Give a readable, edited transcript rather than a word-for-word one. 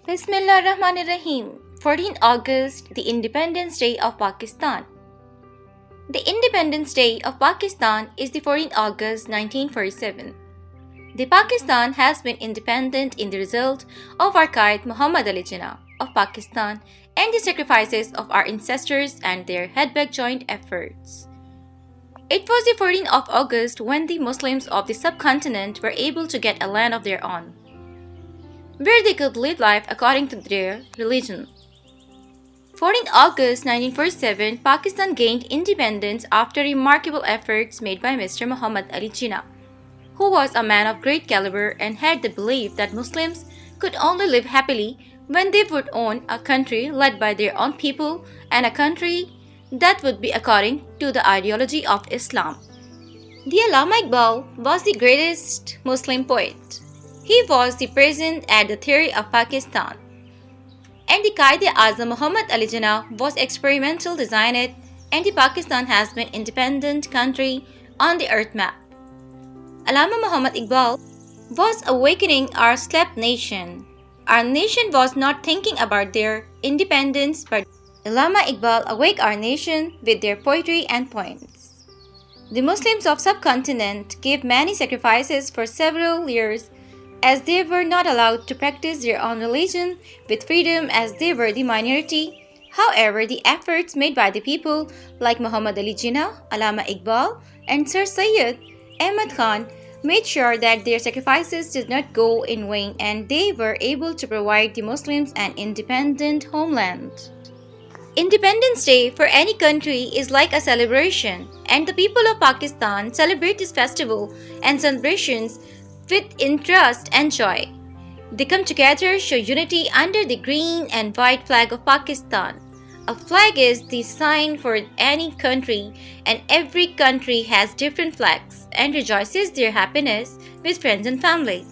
Bismillahirrahmanirrahim. 14 August, the Independence Day of Pakistan. The Independence Day of Pakistan is the 14th August 1947. The Pakistan has been independent in the result of our Quaid Muhammad Ali Jinnah of Pakistan and the sacrifices of our ancestors and their headback joint efforts. It was the 14th of August when the Muslims of the subcontinent were able to get a land of their own, where they could live life according to their religion. 14th August 1947, Pakistan gained independence after remarkable efforts made by Mr. Muhammad Ali Jinnah, who was a man of great caliber and had the belief that Muslims could only live happily when they would own a country led by their own people and a country that would be according to the ideology of Islam. The Allama Iqbal was the greatest Muslim poet. He was the president at the theory of Pakistan. And the Quaid Azam Muhammad Ali Jinnah was experimental designed, and the Pakistan has been independent country on the earth map. Allama Muhammad Iqbal was awakening our slept nation. Our nation was not thinking about their independence, but Allama Iqbal awake our nation with their poetry and poems. The Muslims of subcontinent gave many sacrifices for several years, as they were not allowed to practice their own religion with freedom as they were the minority. However, the efforts made by the people like Muhammad Ali Jinnah, Allama Iqbal, and Sir Syed Ahmad Khan made sure that their sacrifices did not go in vain and they were able to provide the Muslims an independent homeland. Independence Day for any country is like a celebration, and the people of Pakistan celebrate this festival and celebrations with interest and joy. They come together, show unity under the green and white flag of Pakistan. A flag is the sign for any country, and every country has different flags and rejoices their happiness with friends and family.